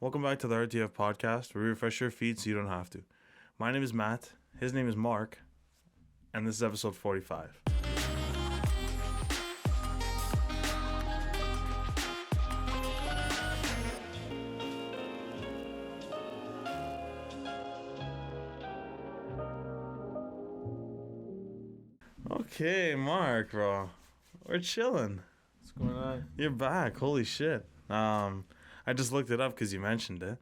Welcome back to the RTF podcast, where we refresh your feed so you don't have to. My name is Matt, his name is Mark, and this is episode 45. Okay, Mark, bro. We're chilling. What's going on? You're back. Holy shit. I just looked it up because you mentioned it.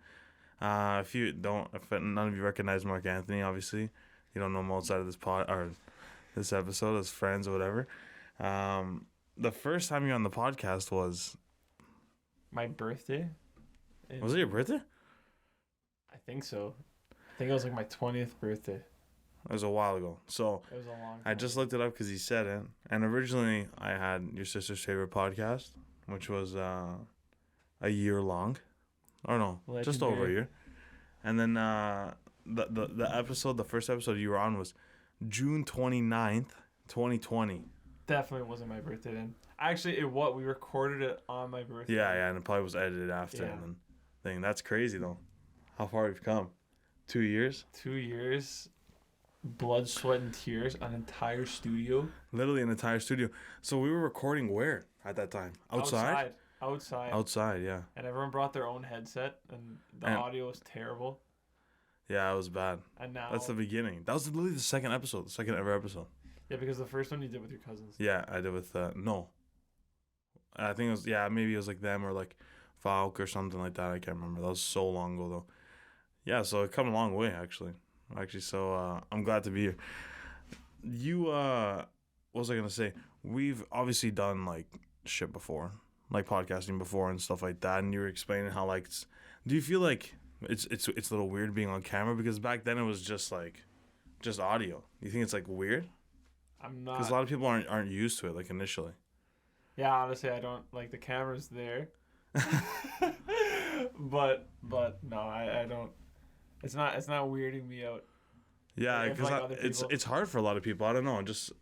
If none of you recognize Mark Anthony, obviously, you don't know him outside of this pod or this episode as friends or whatever. The first time you were on the podcast was My birthday? Was it your birthday? I think so. I think it was like my 20th birthday. It was a while ago. So It was a long time. I just looked it up because he said it. And originally, I had your sister's favorite podcast, which was a year long. Or no, Legendary. just over a year. And then the first episode you were on was June 29th, 2020. Definitely wasn't my birthday then. Actually, we recorded it on my birthday. Yeah, and it probably was edited after. Yeah. And then thing. That's crazy, though. How far we've come. 2 years? 2 years, blood, sweat, and tears, an entire studio. Literally an entire studio. So we were recording where at that time? Outside? Outside, yeah. And everyone brought their own headset, and the audio was terrible. Yeah, it was bad. And now... That's the beginning. That was literally the second ever episode. Yeah, because the first one you did with your cousins. Yeah, I did with, no. I think it was, maybe it was like them or like Falk or something like that. I can't remember. That was so long ago, though. Yeah, so it come a long way, actually. So I'm glad to be here. What was I going to say? We've obviously done, like, shit before. Like, podcasting before and stuff like that. And you were explaining how, like, do you feel like it's a little weird being on camera? Because back then it was just, like, just audio. You think it's, like, weird? I'm not... Because a lot of people aren't used to it, like, initially. Yeah, honestly, I don't... Like, the camera's there. but no, I don't... It's not weirding me out. Yeah, because it's hard for a lot of people. I don't know, just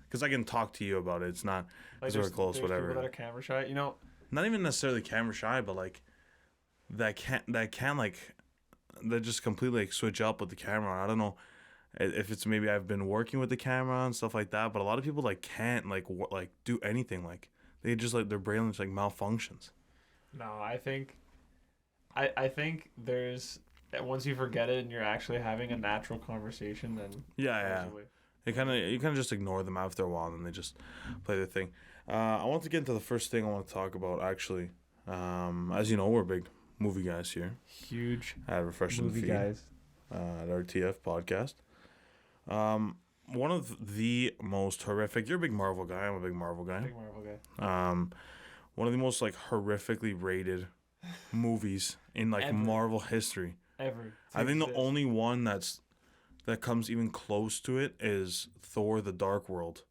because I can talk to you about it. It's not because we're close, whatever. People that are camera shy, Not even necessarily camera shy, but like that just completely like switch up with the camera. I don't know if it's maybe I've been working with the camera and stuff like that, but a lot of people like can't like do anything. Like they just like their brain just like malfunctions. No, I think there's. Once you forget it and you're actually having a natural conversation, then yeah. You kind of just ignore them after a while, and they just play their thing. I want to get into the first thing I want to talk about. Actually, as you know, we're big movie guys here. Huge at Refreshing movie Feed, guys at RTF podcast. One of the most horrific. You're a big Marvel guy. I'm a big Marvel guy. One of the most like horrifically rated movies in like Marvel history. Ever. I think the only one that comes even close to it is Thor: The Dark World,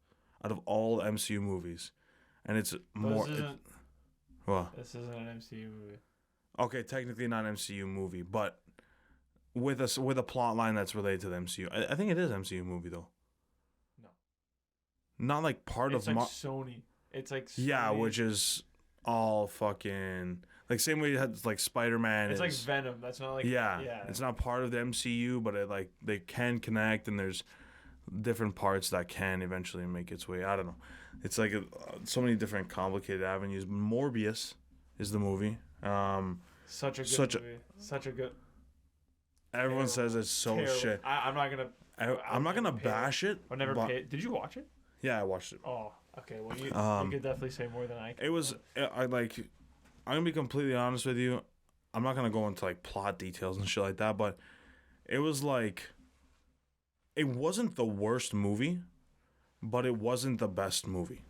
out of all MCU movies, and it's more. This isn't an MCU movie. Okay, technically not an MCU movie, but with a plot line that's related to the MCU. I think it is an MCU movie though. No. Not like part of Sony. It's like Sony. Yeah, which is all fucking like same way you had like Spider-Man. It's like Venom. That's not like yeah. It's not part of the MCU, but it like they can connect, and there's different parts that can eventually make its way. I don't know. It's like so many different complicated avenues. Morbius is the movie. Such a good movie. Such a good. Everyone says it's so terrible. Shit. I'm not gonna bash it. I've never paid. Did you watch it? Yeah, I watched it. Oh, okay. Well, you could definitely say more than I can. It was, I'm gonna be completely honest with you. I'm not gonna go into like plot details and shit like that, but it was like, it wasn't the worst movie, but it wasn't the best movie.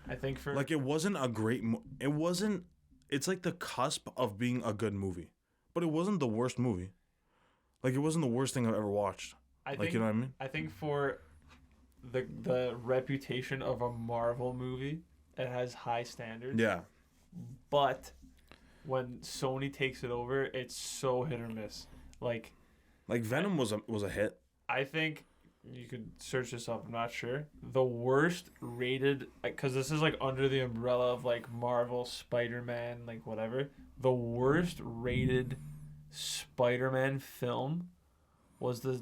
I think it wasn't a great. It wasn't. It's like the cusp of being a good movie, but it wasn't the worst movie. Like it wasn't the worst thing I've ever watched. You know what I mean? I think for the reputation of a Marvel movie, it has high standards. Yeah. But when Sony takes it over, it's so hit or miss. Like Venom was a hit. I think you could search this up. I'm not sure. The worst rated, because this is like under the umbrella of like Marvel, Spider-Man, like whatever. the worst rated Spider-Man film was the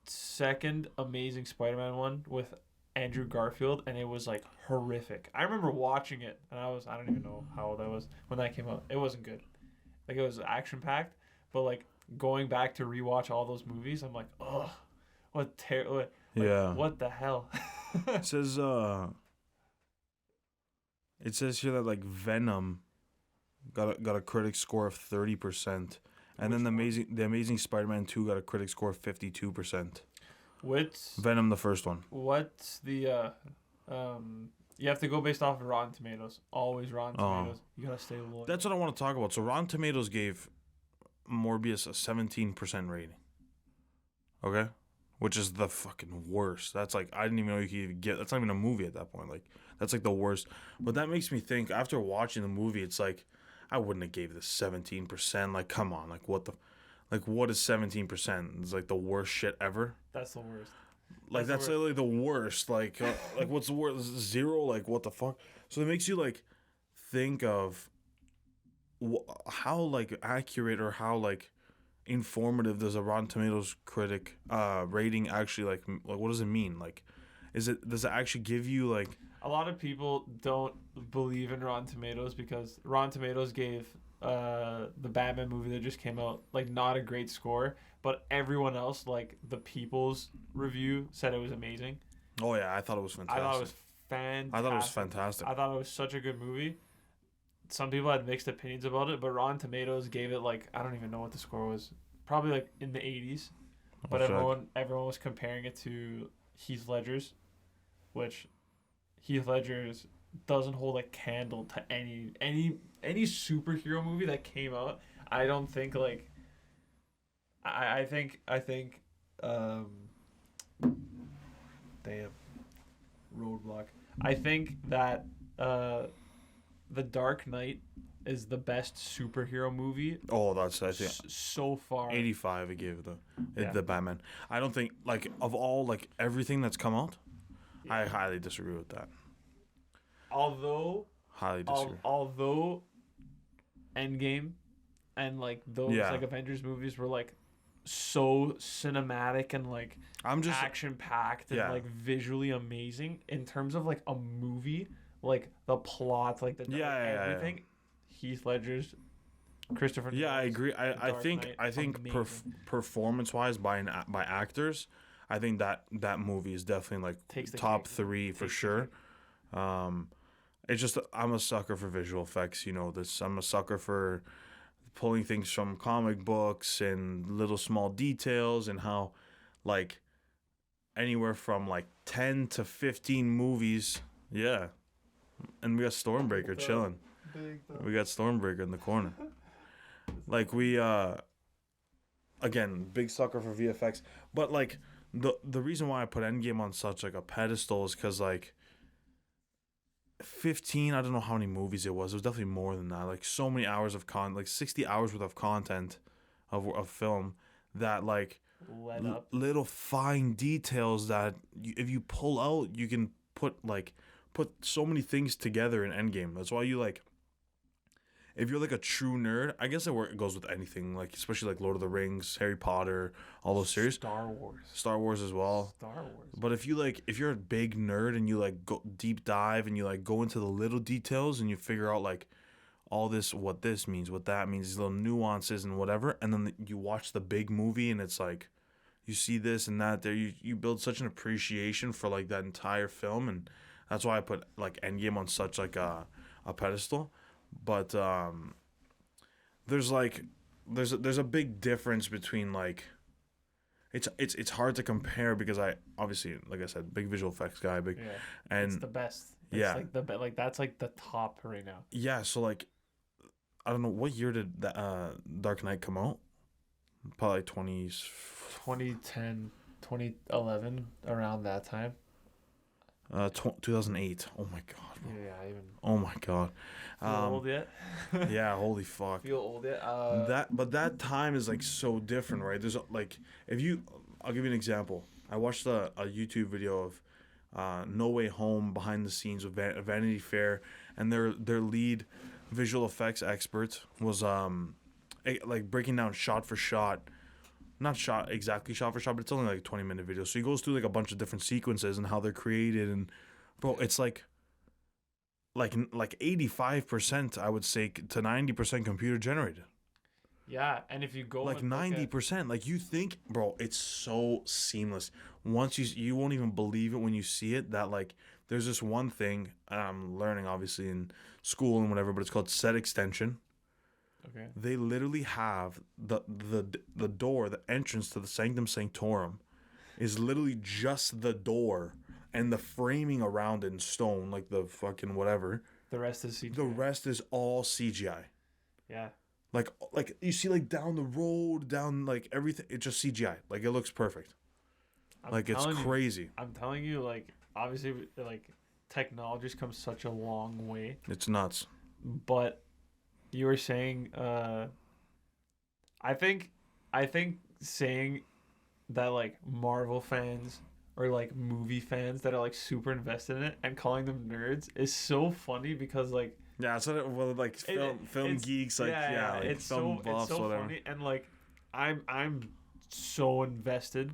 second Amazing Spider-Man one with Andrew Garfield, and it was like horrific. I remember watching it, and I don't even know how old I was when that came out. It wasn't good. Like, it was action packed, but like going back to rewatch all those movies, I'm like, ugh, Yeah. what the hell? It says here that like Venom got a critic score of 30%, and then the Amazing Spider-Man 2 got a critic score of 52%. Venom, the first one. What's the you have to go based off of Rotten Tomatoes. Always Rotten Tomatoes. You gotta stay loyal. That's what I want to talk about. So Rotten Tomatoes gave Morbius a 17% rating. Okay? Which is the fucking worst. That's like, I didn't even know you could even get, that's not even a movie at that point. Like, that's like the worst. But that makes me think, after watching the movie, it's like, I wouldn't have gave this 17%. Like, come on. Like, what is 17%? It's like the worst shit ever. That's the worst. Like, that's literally the worst. Like, what's the worst? 0? Like, what the fuck? So it makes you, like, think of how, like, accurate or how, like, informative does a Rotten Tomatoes critic rating actually, like, what does it mean? Like, does it actually give you, like... A lot of people don't believe in Rotten Tomatoes because Rotten Tomatoes gave the Batman movie that just came out, like, not a great score, but everyone else, like, the People's review said it was amazing. Oh, yeah, I thought it was fantastic. I thought it was fantastic. I thought it was such a good movie. Some people had mixed opinions about it, but Rotten Tomatoes gave it, like, I don't even know what the score was. Probably, like, in the 80s. But everyone was comparing it to Heath Ledger's, which Heath Ledger's doesn't hold a candle to any superhero movie that came out. I don't think, like... I think damn, roadblock. I think that The Dark Knight is the best superhero movie. Oh, that's, I think, so far. 85 it gave the Batman. I don't think, like, of all, like, everything that's come out, I highly disagree with that. Although Endgame and, like, those like Avengers movies were, like, so cinematic and, like, action packed and like visually amazing in terms of, like, a movie, like the plot, like the everything. Heath Ledger's, Christopher. Yeah, I agree. I think performance wise by actors, I think that movie is definitely, like, top 3 for sure. It's just, I'm a sucker for visual effects. You know this. I'm a sucker for pulling things from comic books and little small details, and how, like, anywhere from, like, 10 to 15 movies. Yeah. And we got Stormbreaker chilling. We got Stormbreaker in the corner. Like, we again, big sucker for VFX. But, like, the reason why I put Endgame on such, like, a pedestal is because, like, 15, I don't know how many movies it was. It was definitely more than that. Like, so many hours of like 60 hours worth of content of film that, like, little fine details that if you pull out, you can put so many things together in Endgame. That's why you, like, if you're, like, a true nerd, I guess it goes with anything, like, especially, like, Lord of the Rings, Harry Potter, all those series. Star Wars as well. But if you're a big nerd and you, like, go deep dive and you, like, go into the little details and you figure out, like, all this, what this means, what that means, these little nuances and whatever, and then you watch the big movie and it's like, you see this and that there, you build such an appreciation for, like, that entire film, and that's why I put, like, Endgame on such, like, a pedestal. But there's a big difference between, like, it's hard to compare because I obviously, like I said, big visual effects guy, and it's the best. It's like that's, like, the top right now. Yeah, so, like, I don't know, what year did Dark Knight come out? Probably 2010, 2011, around that time. 2008. Oh my god. Bro. Yeah, even. Oh my god. Feel old yet? Yeah, holy fuck. Feel old yet? But that time is, like, so different, right? There's, like, I'll give you an example. I watched a YouTube video of No Way Home behind the scenes with Vanity Fair, and their lead visual effects expert was like breaking down shot for shot, not shot exactly shot for shot, but it's only like a 20-minute video. So he goes through like a bunch of different sequences and how they're created, and bro, it's like 85%, I would say, to 90% computer generated. Yeah, and if you go like 90%, like you think, bro, it's so seamless. Once you won't even believe it when you see it, that like there's this one thing I'm learning obviously in school and whatever, but it's called set extension. Okay. They literally have the door, the entrance to the Sanctum Sanctorum is literally just the door and the framing around it in stone, like the fucking whatever. The rest is CGI. The rest is all CGI. Yeah. Like you see like down the road, down like everything, it's just CGI. Like it looks perfect. It's crazy. I'm telling you, like obviously like technology's come such a long way. It's nuts. But you were saying I think saying that like Marvel fans or like movie fans that are like super invested in it and calling them nerds is so funny because like yeah, so like film geeks, like like it's film buffs, it's so whatever. funny, and like I'm so invested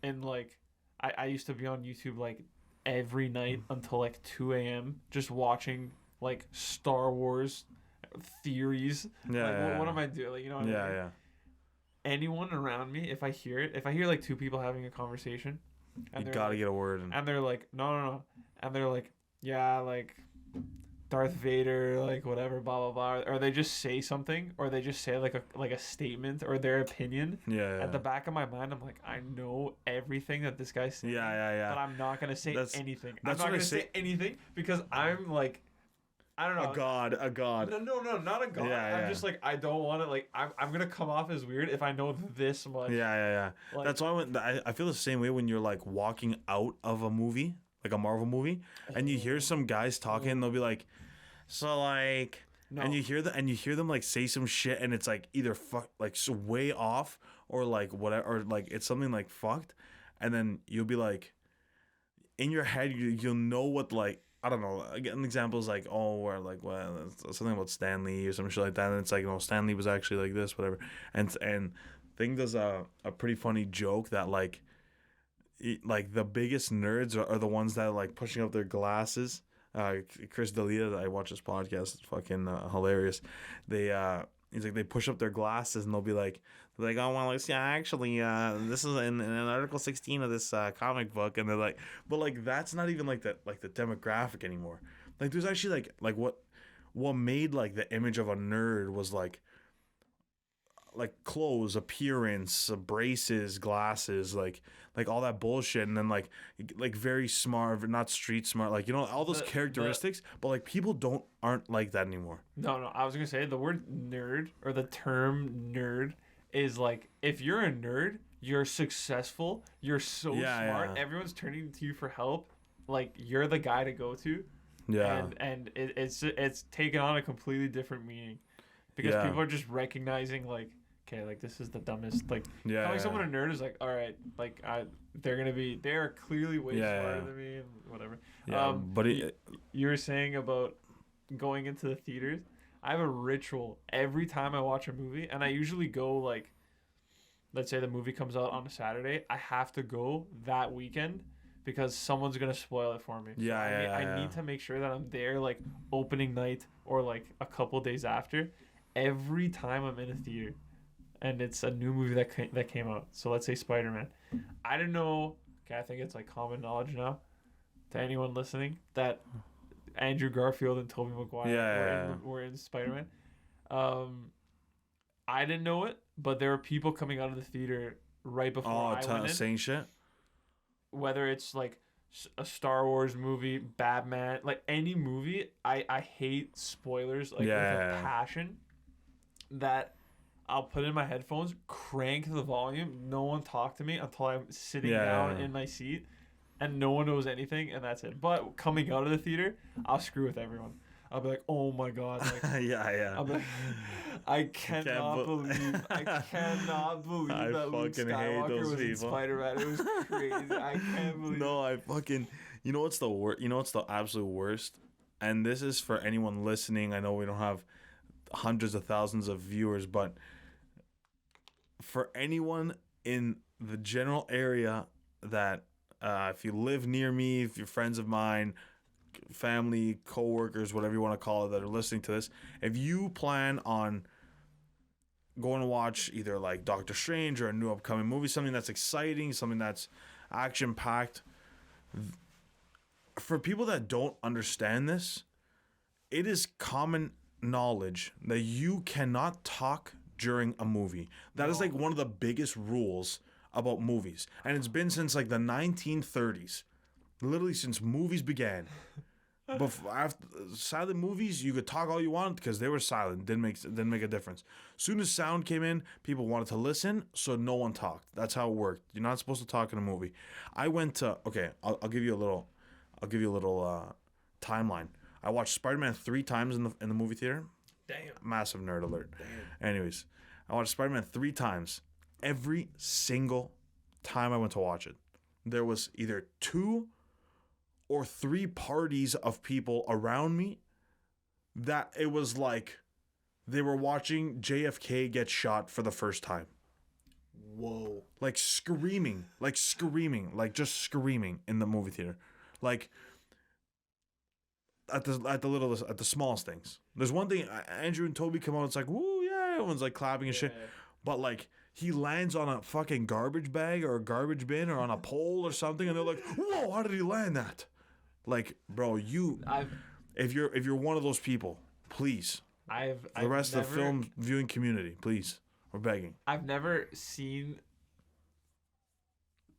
in like I used to be on YouTube like every night until like 2 a.m. just watching like Star Wars theories. Yeah, what am I doing? Like, you know what I mean? Yeah. Anyone around me, if I hear like two people having a conversation, and you gotta get a word in. And they're like, no, and they're like, yeah, like Darth Vader, like whatever, blah blah blah, or they just say something, or they just say like a statement or their opinion. Yeah. At the back of my mind, I'm like, I know everything that this guy's saying. Yeah. But I'm not gonna say anything. I'm not gonna say anything because I'm like, I don't know. A god. No, not a god. Yeah. I'm just like, I don't want to like. I'm gonna come off as weird if I know this much. Yeah. Like, that's why I feel the same way when you're like walking out of a movie, like a Marvel movie, and you hear some guys talking, and they'll be like, so like, no. and you hear them like say some shit, and it's like either like so way off or like whatever, or like it's something like fucked, and then you'll be like, in your head you'll know what like. I don't know. An example is like, or like, well, something about Stan Lee or some shit like that. And it's like, Stan Lee was actually like this, whatever. And Thing does a pretty funny joke that like the biggest nerds are the ones that are like pushing up their glasses. Chris D'Elia, I watch this podcast. It's fucking hilarious. He's like, they push up their glasses and they'll be like, oh, well, actually, this is in Article 16 of this comic book. And they're like, but like, that's not even like the demographic anymore. Like, there's actually like what made like the image of a nerd was like clothes, appearance, braces, glasses, like all that bullshit, and then like very smart, not street smart, like all those characteristics. But like people aren't like that anymore. No, I was gonna say the word nerd or the term nerd is like, if you're a nerd, you're successful, you're so smart, everyone's turning to you for help, like you're the guy to go to. Yeah. And it's taken on a completely different meaning because people are just recognizing like, okay, like this is the dumbest, like calling someone a nerd is like, all right, like they're clearly way smarter than me and whatever. But you were saying about going into the theaters. I have a ritual every time I watch a movie, and I usually go like, let's say the movie comes out on a Saturday, I have to go that weekend because someone's gonna spoil it for me. I need to make sure that I'm there like opening night or like a couple days after every time I'm in a theater. And it's a new movie that came out. So let's say Spider-Man. I don't know. Okay, I think it's like common knowledge now to anyone listening that Andrew Garfield and Tobey Maguire were in Spider-Man. I didn't know it, but there were people coming out of the theater right before I went in. Saying shit? Whether it's like a Star Wars movie, Batman, like any movie, I hate spoilers like with a passion that I'll put in my headphones, crank the volume, no one talk to me until I'm sitting down in my seat, and no one knows anything, and that's it. But coming out of the theater, I'll screw with everyone. I'll be like, oh my god, like, I'll be like, I cannot believe that Luke Skywalker was in Spider-Man. It was crazy. I can't believe. No, I fucking. You know what's the worst? You know what's the absolute worst? and this is for anyone listening. I know we don't have hundreds of thousands of viewers, but for anyone in the general area that if you live near me, if you're friends of mine, family, co-workers, whatever you want to call it, that are listening to this, if you plan on going to watch either like Doctor Strange or a new upcoming movie, something that's exciting, something that's action-packed, for people that don't understand this, it is common knowledge that you cannot talk during a movie. That is like one of the biggest rules about movies. And it's been since like the 1930s. Literally since movies began. After silent movies, you could talk all you want because they were silent. Didn't make a difference. Soon as sound came in, people wanted to listen, so no one talked. That's how it worked. You're not supposed to talk in a movie. I went to I'll give you a little timeline. I watched Spider-Man 3 times in the movie theater. Damn. Massive nerd alert. Damn. Anyways, I watched Spider-Man 3 times. Every single time I went to watch it, there was either 2 or 3 parties of people around me that it was like they were watching JFK get shot for the first time. Whoa. Like screaming, like just screaming in the movie theater. Like at the smallest things. There's one thing, Andrew and Toby come on, it's like, woo, yeah, everyone's like clapping and shit. But like he lands on a fucking garbage bag or a garbage bin or on a pole or something, and they're like, whoa, how did he land that? Like, bro, if you're one of those people, please. The rest of the film viewing community, please. We're begging. I've never seen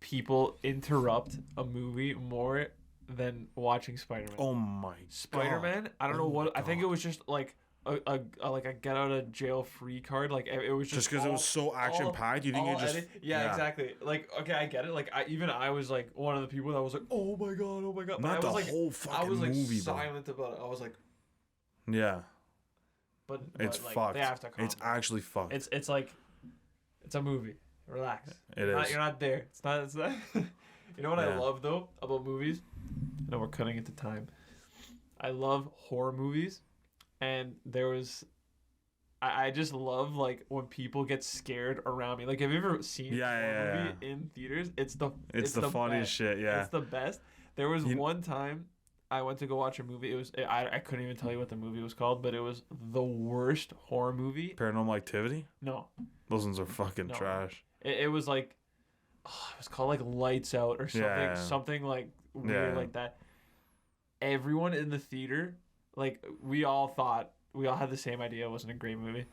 people interrupt a movie more than watching Spider-Man. Oh my Spider-Man, God. I don't know what. I think it was just like a get out of jail free card. Like it was just because it was so action packed. You think it just yeah, exactly. Like okay, I get it. Like I was like one of the people that was like, oh my god. But not the like, whole fucking I was like movie, silent about it. I was like, yeah. But it's like, fucked. They have to calm it's down. actually fucked. It's like it's a movie. Relax. You're not there. It's not. You know what I love though about movies? I know we're cutting into time. I love horror movies, and there was. I just love like when people get scared around me. Like, have you ever seen a horror movie in theaters? It's the funniest shit. Yeah, it's the best. There was one time I went to go watch a movie. It was I couldn't even tell you what the movie was called, but it was the worst horror movie. Paranormal Activity? No. Those ones are fucking trash. It was like, it was called like Lights Out or something, something like weird like that. Everyone in the theater, like we all had the same idea. It wasn't a great movie.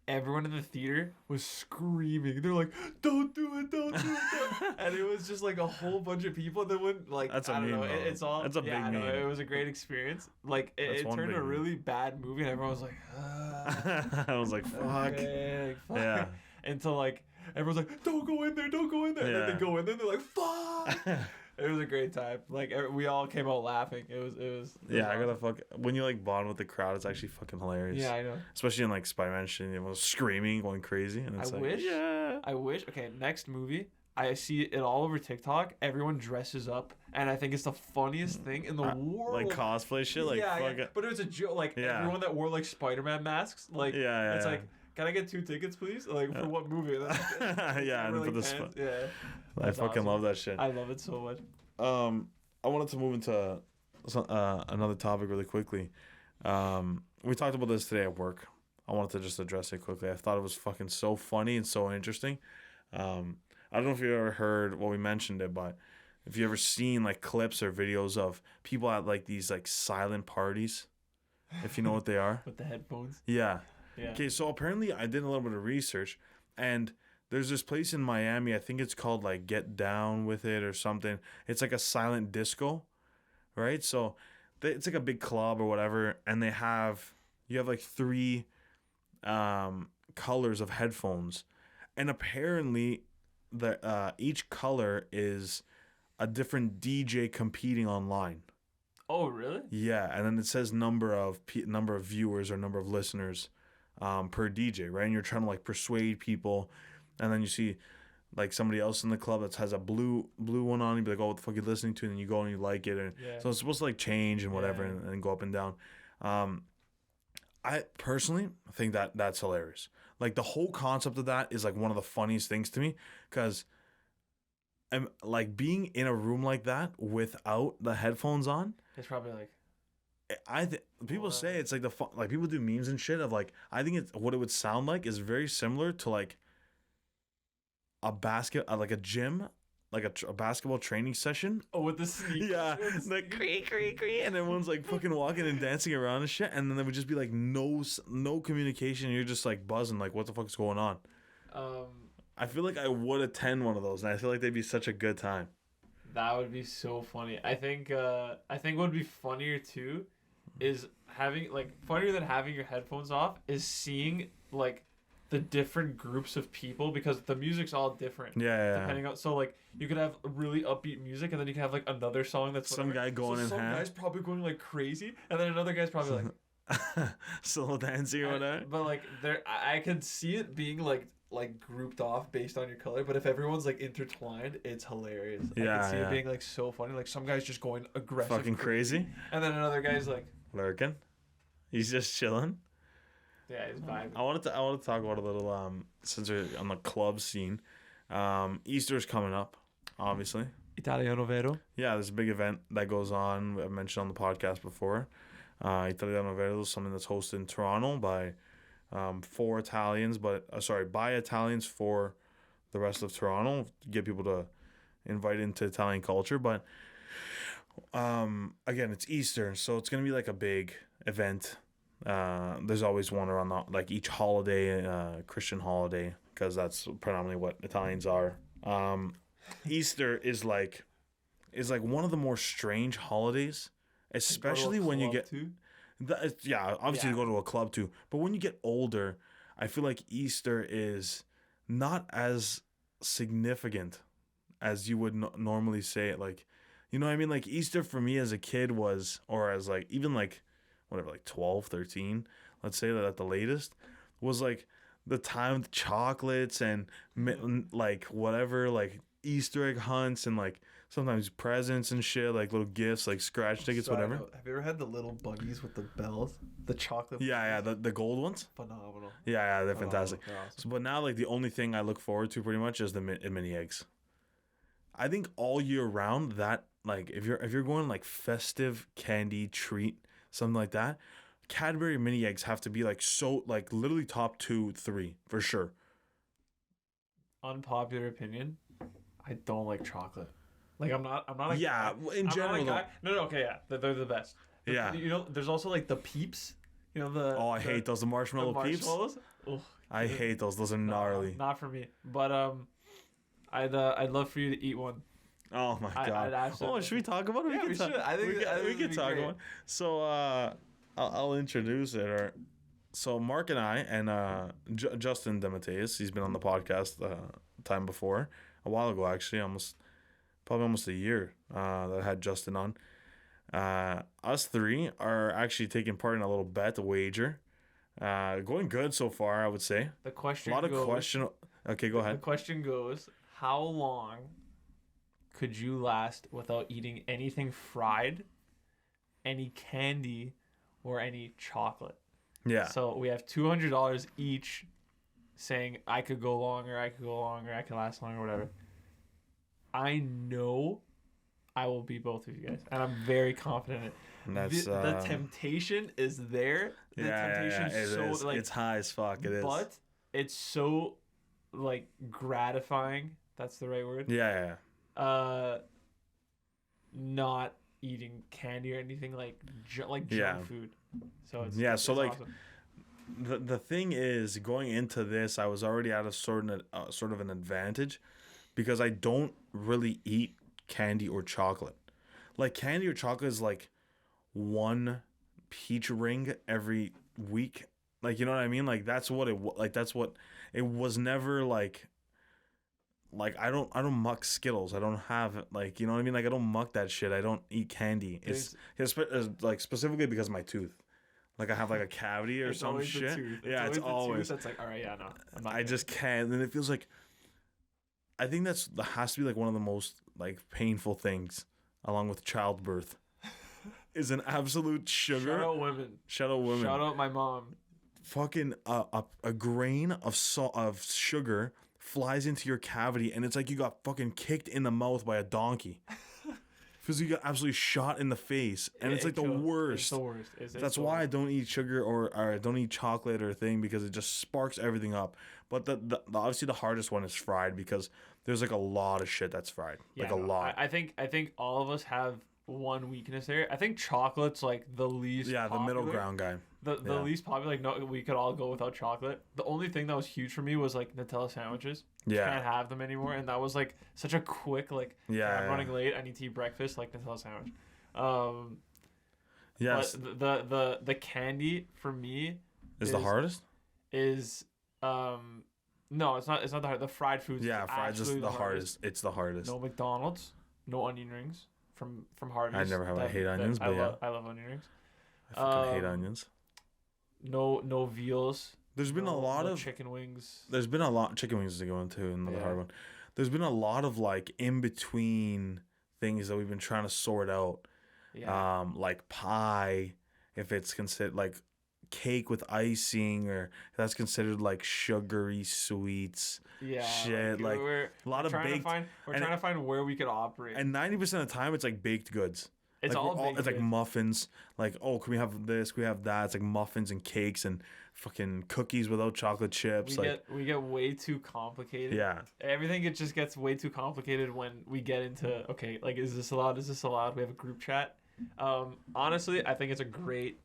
Everyone in the theater was screaming. They're like, "Don't do it! Don't do it!" And it was just like a whole bunch of people that went like, that's I don't know. It's all. That's a big meme. It was a great experience. Like it turned a really bad movie, and everyone was like, I was like, fuck. Okay, fuck. Yeah. Until like everyone's like, "Don't go in there! Don't go in there!" And then they go in there, and they're like, "Fuck!" It was a great time. Like we all came out laughing. It was yeah, awesome. I gotta fuck when you like bond with the crowd. It's actually fucking hilarious. Yeah, I know. Especially in like Spider-Man shit, everyone's screaming, going crazy, and it's I wish. Okay, next movie. I see it all over TikTok. Everyone dresses up, and I think it's the funniest thing in the world. Like cosplay shit, like yeah. But it was a joke. Like everyone that wore like Spider-Man masks, like it's like, can I get 2 tickets, please? Like for what movie? Yeah, and for this. Yeah, I fucking love that shit. I love it so much. I wanted to move into another topic really quickly. We talked about this today at work. I wanted to just address it quickly. I thought it was fucking so funny and so interesting. I don't know if you ever heard, well, we mentioned it, but if you ever seen like clips or videos of people at like these like silent parties, if you know what they are. With the headphones? Yeah. Okay, so apparently I did a little bit of research, and there's this place in Miami, I think it's called like Get Down With It or something. It's like a silent disco, right? So it's like a big club or whatever, and you have like 3 colors of headphones, and apparently each color is a different DJ competing online. Oh, really? Yeah, and then it says number of viewers or number of listeners per DJ, right? And you're trying to like persuade people, and then you see like somebody else in the club that has a blue one on. You'd be like, oh, what the fuck are you listening to? And then you go and you like it, and so it's supposed to like change and whatever, and go up and down. I personally think that that's hilarious. Like the whole concept of that is like one of the funniest things to me, because I'm like being in a room like that without the headphones on. It's probably like. People say it's like like people do memes and shit of like, I think it's what it would sound like is very similar to like like a gym, like a basketball training session. Oh, with the sneakers. Yeah, like cree, and everyone's like fucking walking and dancing around and shit, and then there would just be like no communication. And you're just like buzzing, like what the fuck's going on? I feel like I would attend one of those, and I feel like they'd be such a good time. That would be so funny. I think what would be funnier too is having like funnier than having your headphones off is seeing like the different groups of people, because the music's all different. Yeah. Depending on, so like you could have really upbeat music, and then you can have like another song that's some guy going in half. Some guy's probably going like crazy, and then another guy's probably like slow dancing or whatever. But like I could see it being like grouped off based on your color, but if everyone's like intertwined, it's hilarious. Yeah, I could see it being like so funny. Like some guy's just going aggressive, fucking crazy, and then another guy's like lurking. He's just chilling. Yeah, he's vibing. I wanted to talk about a little since we're on the club scene. Easter's coming up, obviously. Italiano Vero. Yeah, there's a big event that goes on. I've mentioned on the podcast before. Italiano Vero is something that's hosted in Toronto by for Italians, but by Italians for the rest of Toronto, to get people to invite into Italian culture. But again, it's Easter, so it's gonna be like a big event. There's always one around like each holiday, Christian holiday, because that's predominantly what Italians are. Easter is like one of the more strange holidays, especially when you get. Obviously you go to a club too, but when you get older, I feel like Easter is not as significant as you would normally say it. Like, you know what I mean? Like Easter for me as a kid was, or as like even like whatever, like 12, 13, let's say that at the latest, was like the time with chocolates and like whatever, like Easter egg hunts and like sometimes presents and shit, like little gifts, like scratch tickets, whatever. Have you ever had the little buggies with the bells? The chocolate? Yeah, the gold ones? Phenomenal. Yeah, they're fantastic. They're awesome. So, but now, like, the only thing I look forward to pretty much is the mini eggs. I think all year round, that, like, if you're going, like, festive candy treat, something like that, Cadbury mini eggs have to be, like, so, like, literally top 2, 3, for sure. Unpopular opinion, I don't like chocolate. Like I'm not a yeah guy. In general no okay, yeah, they're the best. Yeah, you know, there's also like the Peeps, you know, I hate those, the marshmallow Peeps. Ugh, I hate those are gnarly. Not for me, but I'd love for you to eat one. Oh my god. Should we talk about it? Yeah, we should. I think we can talk about it. So I'll introduce it. So Mark and I and Justin DeMatteis, he's been on the podcast time before, a while ago actually, probably almost a year that I had Justin on. Us three are actually taking part in a little bet, a wager. Going good so far, I would say. The question. Okay, go ahead. The question goes: how long could you last without eating anything fried, any candy, or any chocolate? Yeah. So we have $200 each, saying I could go longer, I could last longer, whatever. I know I will beat both of you guys, and I'm very confident in it. And that's the temptation is there. The temptation is so like, it's high as fuck. It is, but it's so like gratifying. That's the right word. Yeah. Not eating candy or anything like junk food. So it's like awesome. the thing is, going into this, I was already at a sort of an advantage, because I don't really eat candy or chocolate. Like candy or chocolate is like one peach ring every week. Like, you know what I mean? Like that's what it was never like I don't muck Skittles. I don't have, like, you know what I mean? Like I don't muck that shit. I don't eat candy. It's like specifically because of my tooth. Like I have like a cavity or some shit. Yeah, it's always. That's like, all right, yeah, no. I just can't. And it feels like I think that has to be like one of the most like painful things, along with childbirth, is an absolute sugar. Shout out women. Shout out women. Shout out my mom. Fucking a grain of sugar flies into your cavity, and it's like you got fucking kicked in the mouth by a donkey. Because you got absolutely shot in the face, and it's like the worst. It's the worst. That's why I don't eat sugar or I don't eat chocolate or a thing, because it just sparks everything up. But the obviously the hardest one is fried, because there's like a lot of shit that's fried, like a lot. I think all of us have one weakness there. I think chocolate's like the least. Yeah, popular. the middle ground guy. The least popular. Like, no, we could all go without chocolate. The only thing that was huge for me was like Nutella sandwiches. Yeah. Can't have them anymore, and that was like such a quick like. Yeah. I'm running late. I need to eat breakfast. Like Nutella sandwich. Yes. But the candy for me is the hardest. Is no, it's not. It's not the hard. The fried foods. Yeah, fried is the hardest. It's the hardest. No McDonald's. No onion rings from Hardee's. I never have. I hate onions, but I love onion rings. I fucking hate onions. No veals. There's been a lot of chicken wings. There's been a lot. Chicken wings is a good one too, another hard one. There's been a lot of like in between things that we've been trying to sort out. Yeah. Like pie, if it's considered like cake with icing, or if that's considered like sugary sweets. Yeah. Shit, like a lot of baked. We're trying to find where we could operate. And 90% of the time, it's like baked goods. It's like all baked it's like goods. muffins. Like, oh, can we have this? Can we have that? It's like muffins and cakes and fucking cookies without chocolate chips. We get way too complicated. Yeah. Everything, it just gets way too complicated when we get into, okay, like, is this allowed? Is this allowed? We have a group chat. Honestly, I think it's a great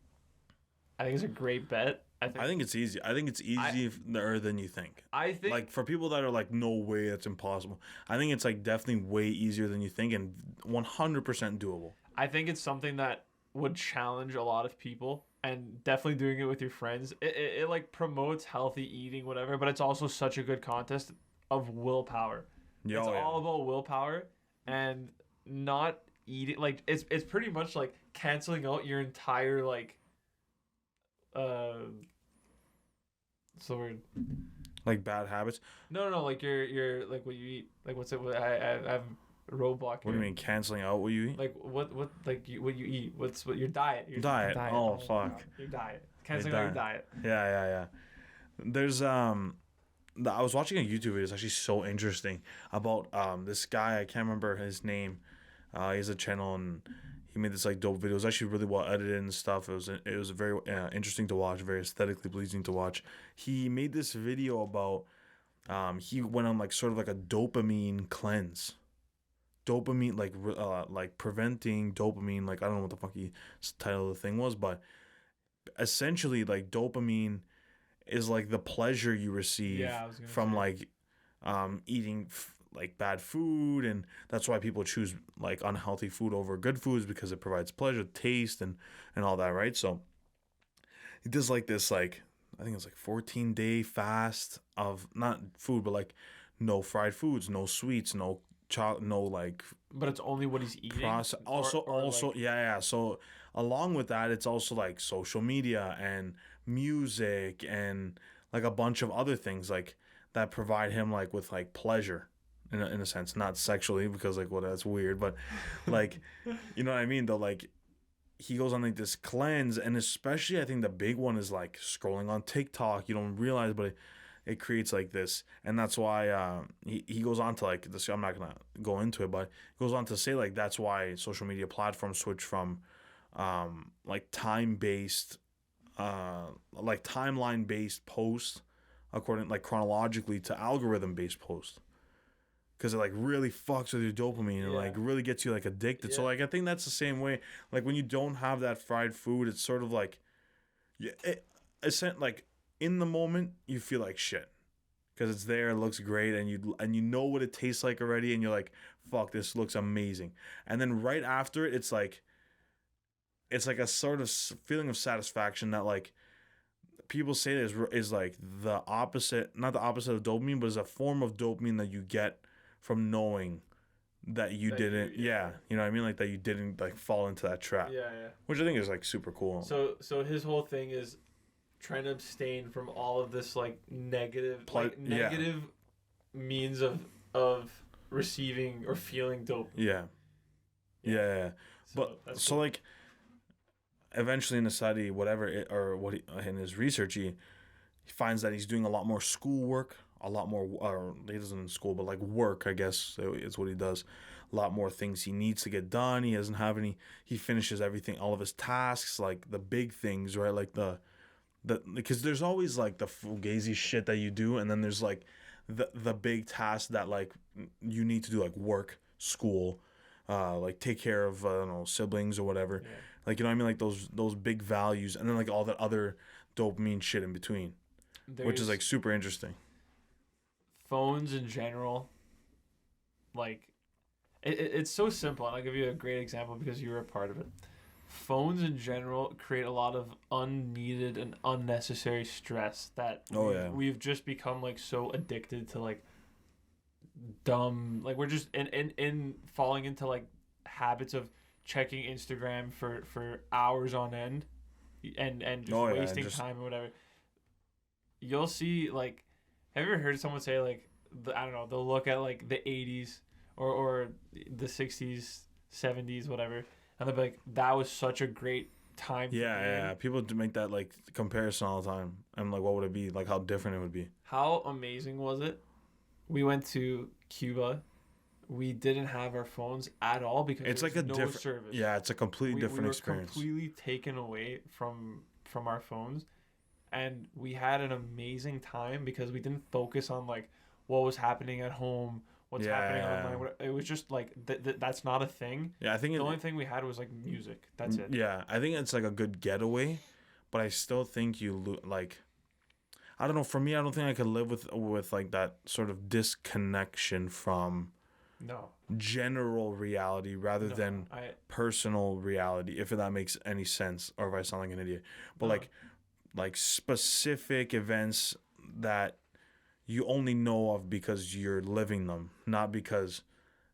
bet. I think it's easy. I think it's easier than you think. I think, like, for people that are like, no way, that's impossible. I think it's like definitely way easier than you think, and 100% doable. I think it's something that would challenge a lot of people, and definitely doing it with your friends. It like promotes healthy eating, whatever, but it's also such a good contest of willpower. It's all about willpower and not eating. Like, it's pretty much like canceling out your entire like so weird. Like bad habits? No, like your like what you eat. Like, what's it? I have roadblock. What do you mean canceling out what you eat? Like what what you eat? What your diet? Your diet. Oh fuck. God. Your diet. Canceling out your diet. Yeah. There's I was watching a YouTube video. It's actually so interesting about this guy. I can't remember his name. He has a channel and he made this like dope video. It was actually really well edited and stuff. It was very interesting to watch, very aesthetically pleasing to watch. He made this video about he went on like sort of like a dopamine cleanse. Dopamine, like preventing dopamine, like I don't know what the fuck the title of the thing was, but essentially like dopamine is like the pleasure you receive from like eating like bad food, and that's why people choose like unhealthy food over good foods, because it provides pleasure, taste, and all that, right? So he does like this, like I think it's like 14-day fast of not food, but like no fried foods, no sweets, no like. But it's only what he's eating. Yeah. So along with that, it's also like social media and music and like a bunch of other things like that provide him like with like pleasure in a sense, not sexually, because like, well, that's weird, but like, you know what I mean though. Like, he goes on like this cleanse, and especially I think the big one is like scrolling on TikTok. You don't realize, but it creates like this, and that's why he goes on to like this. I'm not gonna go into it, but he goes on to say like that's why social media platforms switch from like time-based like timeline-based posts according like chronologically to algorithm-based posts, because it like really fucks with your dopamine and like really gets you like addicted. So like I think that's the same way. Like when you don't have that fried food, it's sort of like it's like in the moment you feel like shit because it's there, it looks great, and you know what it tastes like already, and you're like, fuck, this looks amazing. And then right after it, it's like a sort of feeling of satisfaction that like people say is like the opposite, not the opposite of dopamine, but is a form of dopamine that you get from knowing that you didn't you know what I mean, like that you didn't like fall into that trap, which I think is like super cool. So his whole thing is trying to abstain from all of this like negative means of of receiving or feeling dope. Yeah. But so cool. Like eventually in the study, in his research, he finds that he's doing a lot more schoolwork, a lot more, he doesn't school, but like work, I guess is what he does. A lot more things he needs to get done. He doesn't have any, he finishes everything, all of his tasks, like the big things, right? Like because there's always like the fugazi shit that you do, and then there's like the big tasks that like you need to do, like work, school, like take care of I don't know, siblings or whatever. Yeah. Like, you know what I mean? Like those big values, and then like all that other dopamine shit in between, which is like super interesting. Phones in general, like it's so simple, and I'll give you a great example because you were a part of it. Phones in general create a lot of unneeded and unnecessary stress that we've just become like so addicted to, like dumb, like we're just in falling into like habits of checking Instagram for hours on end and just wasting time and whatever. You'll see, like, have you ever heard someone say like I don't know, they'll look at like the 80s or the 60s, 70s, whatever, and they'll be like, that was such a great time. Yeah. People make that like comparison all the time. And like, what would it be? Like, how different it would be. How amazing was it? We went to Cuba. We didn't have our phones at all because it's like a no different service. Yeah, it's a completely different experience. We were completely taken away from our phones, and we had an amazing time because we didn't focus on like what was happening at home, what's happening online. It was just like that's not a thing. Yeah, I think the only thing we had was like music. That's it. Yeah, I think it's like a good getaway, but I still think like, I don't know. For me, I don't think I could live with like that sort of disconnection from general reality rather than personal reality, if that makes any sense, or if I sound like an idiot. But like specific events that you only know of because you're living them, not because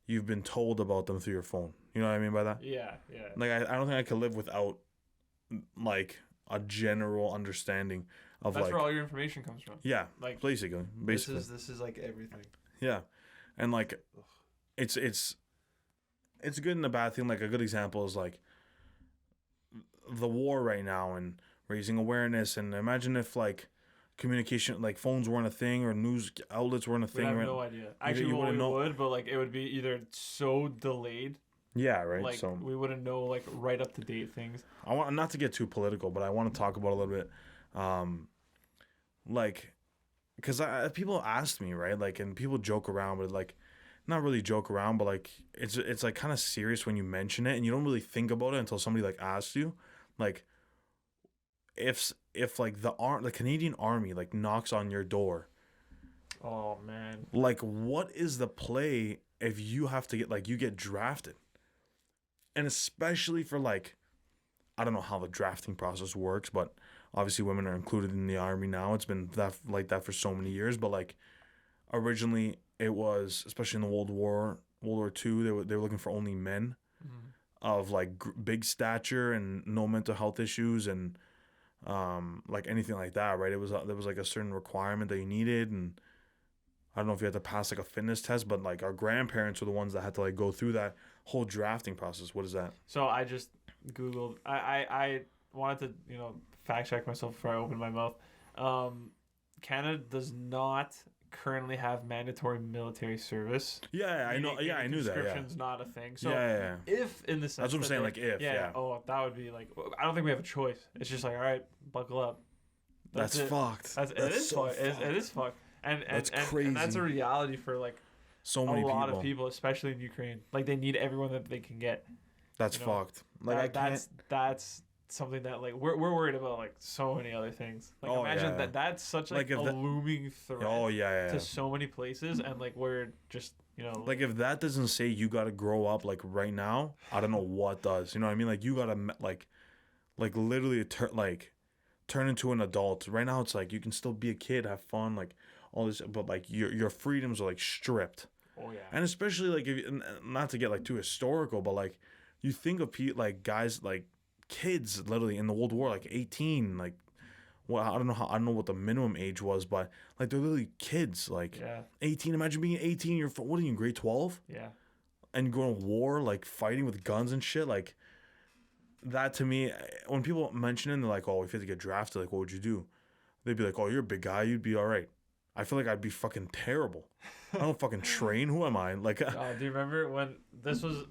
you've been told about them through your phone. You know what I mean by that? Yeah. Like, I don't think I could live without like a general understanding of that's like, where all your information comes from. Yeah, like basically. This is like everything. Yeah, and like it's good and a bad thing. Like a good example is like the war right now and raising awareness. And imagine if like communication, like phones weren't a thing or news outlets weren't a thing. I have no idea. Actually, you wouldn't know. But like it would be either so delayed. Yeah, right. Like, so we wouldn't know like right up to date things. I want not to get too political, but I want to talk about a little bit, like, because people ask me, right, like, and people joke around, but like, not really joke around, but like it's like kind of serious when you mention it, and you don't really think about it until somebody like asks you, like, if like the Canadian Army like knocks on your door. Oh man. Like, what is the play if you have to get drafted? And especially for like, I don't know how the drafting process works, but obviously women are included in the Army now. It's been like that for so many years, but like originally it was, especially in the World War II, they were looking for only men of like big stature and no mental health issues and like anything like that, right? There was like a certain requirement that you needed, and I don't know if you had to pass like a fitness test, but like our grandparents were the ones that had to like go through that whole drafting process. What is that? So I just Googled. I wanted to fact check myself before I opened my mouth. Canada does not currently have mandatory military service. Yeah, I know. Yeah, I knew that. Conscription's not a thing. So yeah. If in the sense that's what I'm saying. Like if oh, that would be like, I don't think we have a choice. It's just like, all right, buckle up. That's fucked. It is fucked. And that's crazy. And that's a reality for like so many lot of people, especially in Ukraine. Like they need everyone that they can get. That's fucked. Like that's something that like we're worried about, like so many other things. Like imagine that's such like a looming threat. To so many places, and like we're just like if that doesn't say you got to grow up like right now, I don't know what does. You know what I mean? Like you got to like literally turn into an adult. Right now it's like you can still be a kid, have fun, like all this, but like your freedoms are like stripped. Oh yeah. And especially like if not to get like too historical, but like you think of like guys like kids literally in the World War, like 18, like well, I don't know what the minimum age was, but like they're literally kids, like 18. Imagine being 18. You're what are you in grade 12? Yeah. And going to war, like fighting with guns and shit, like that to me. When people mention it, they're like, "Oh, if you had to get drafted, like what would you do?" They'd be like, "Oh, you're a big guy. You'd be all right." I feel like I'd be fucking terrible. I don't fucking train. Who am I? Like, do you remember when this was?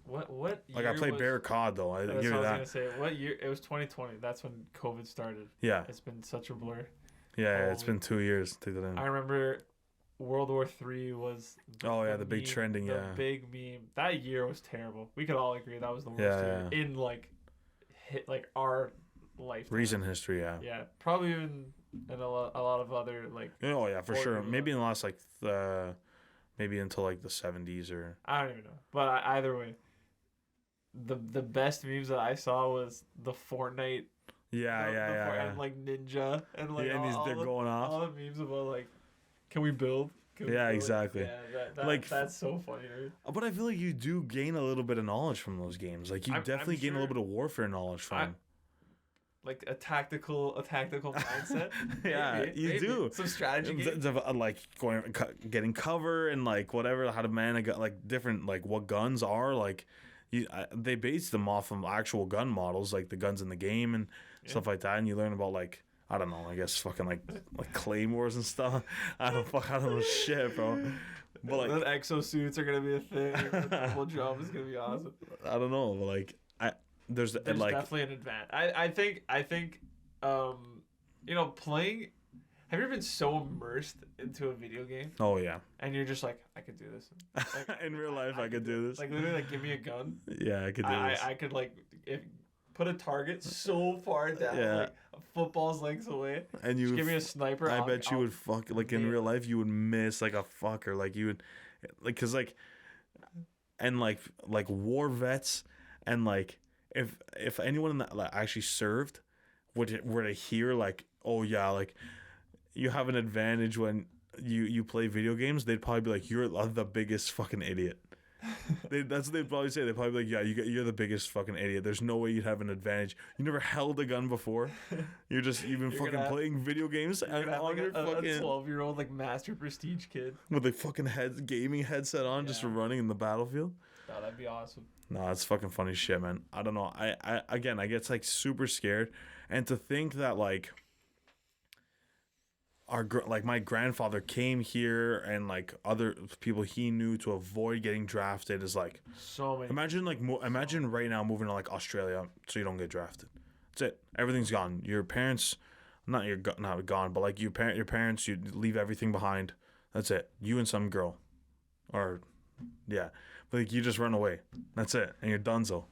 What year? Like I played Bear Cod though. I give you that. I was gonna say, what year? It was 2020. That's when COVID started. Yeah. It's been such a blur. Yeah, it's been 2 years. Take that in. I remember World War III was. The big meme, trending. The big meme. That year was terrible. We could all agree that was the worst year in like our lifetime. Recent history. Yeah. Yeah, probably even in a lot of other like. Oh yeah, for sure. Maybe in the last like maybe until like the 70s or. I don't even know, but either way. The best memes that I saw was the Fortnite. Yeah. And like Ninja and like they're going off. All the memes about like, can we build? Exactly. Yeah, that's so funny. Right? But I feel like you do gain a little bit of knowledge from those games. Like you definitely gain a little bit of warfare knowledge from. Like a tactical mindset. Maybe. Do some strategy. Like getting cover and like whatever, how to man like different like what guns are like. They base them off of actual gun models, like the guns in the game and stuff like that, and you learn about like I don't know, I guess fucking like claymores and stuff. I don't know shit, bro. But like those exosuits are gonna be a thing. The double jump is gonna be awesome. I don't know, but like there's like definitely an advantage. I think playing. Have you ever been so immersed into a video game? Oh yeah. And you're just like, I could do this. Like, in real life, I could do this. Like literally, like give me a gun. Yeah, I could do this. I could like put a target so far down, like a football's lengths away. And you give me a sniper. I bet you would fuck like in real life you would miss like a fucker, like you would like because like and like war vets and like if anyone in that like, actually served were to hear like oh yeah like. You have an advantage when you play video games. They'd probably be like, "You're the biggest fucking idiot." That's what they'd probably say. They'd probably be like, "Yeah, you're the biggest fucking idiot. There's no way you'd have an advantage. You never held a gun before. You've been fucking playing video games and on your fucking a 12-year-old like master prestige kid with a fucking gaming headset on, just running in the battlefield." Oh, that'd be awesome. No, it's fucking funny shit, man. I don't know. I get like super scared, and to think that like. My grandfather came here and like other people he knew to avoid getting drafted is like so many. Imagine right now moving to like Australia so you don't get drafted. That's it. Everything's gone. Your parents, not gone, but like your parents, you leave everything behind. That's it. You and some girl, or but like you just run away. That's it, and you're donezo.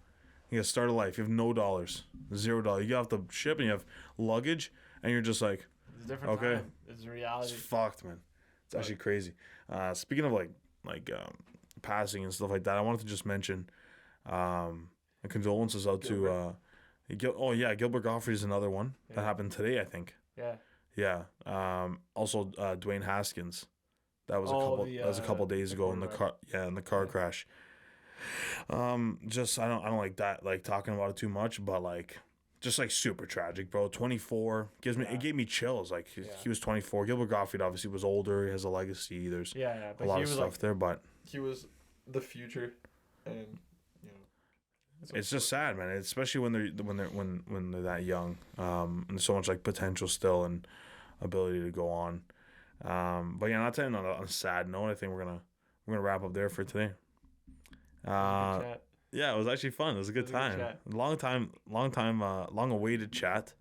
You gotta start a life. You have no dollars, $0. You get off the ship and you have luggage, and you're just like. It's a different time. It's reality. It's fucked, man. It's actually crazy. Speaking of like passing and stuff like that, I wanted to just mention condolences out to Gilbert Gottfried is another one that happened today, I think. Yeah. Also Dwayne Haskins. That was a couple days ago in the car. Yeah, in the car crash. Just I don't like that like talking about it too much, but like. Just like super tragic, bro. 24 it gave me chills. Like he was 24. Gilbert Gottfried obviously was older. He has a legacy. There's but a lot of stuff there, but he was the future, and it's just sad, man. Especially when they're that young, and so much like potential still and ability to go on. But yeah, not to end on a sad note. I think we're gonna wrap up there for today. Yeah, it was actually fun. It was a good time. Long awaited chat.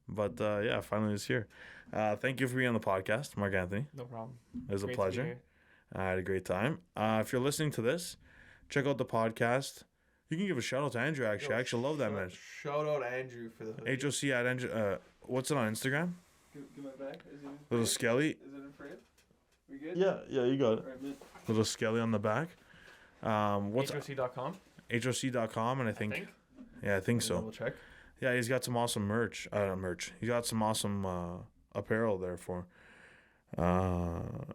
But finally it's here. Thank you for being on the podcast, Mark Anthony. No problem. It was a pleasure. I had a great time. If you're listening to this, check out the podcast. You can give a shout out to Andrew, actually. I actually love that man. Shout out Andrew for the hoodie. HOC at Andrew. What's it on Instagram? Give my back. Little Skelly. Is it in frame? We good? Yeah, you got it. Right, Little Skelly on the back. What's HOC.com? HOC.com, and I think so. Double check. Yeah, he's got some awesome merch. He's got some awesome apparel there for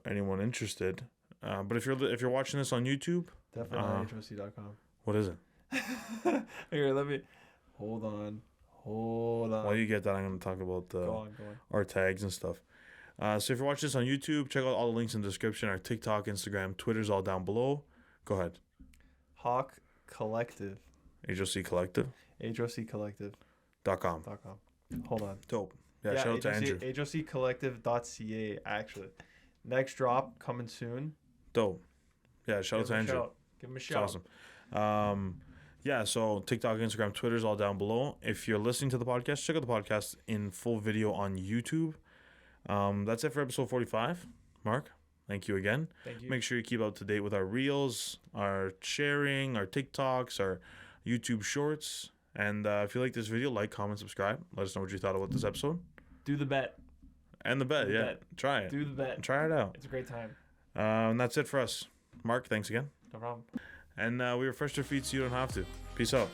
anyone interested. But if you're watching this on YouTube, definitely HOC.com. What is it? Here, let me hold on. Hold on. While you get that, I'm going to talk about Go on. our tags and stuff. So if you're watching this on YouTube, check out all the links in the description. Our TikTok, Instagram, Twitter's all down below. Go ahead. Hawk Collective. HOC Collective. HOCcollective.com. Hold on. Dope. Yeah, shout out to Andrew. HOCcollective.ca, actually. Next drop coming soon. Dope. Yeah, shout out to Andrew. Give him a shout. It's awesome. Yeah, so TikTok, Instagram, Twitter's all down below. If you're listening to the podcast, check out the podcast in full video on YouTube. That's it for episode 45. Mark, thank you again. Thank you. Make sure you keep up to date with our reels, our sharing, our TikToks, our YouTube shorts. And if you like this video, like, comment, subscribe. Let us know what you thought about this episode. Do the bet. And the bet, yeah. Try it. Do the bet. Try it out. It's a great time. And that's it for us. Mark, thanks again. No problem. And we refresh your feed so you don't have to. Peace out.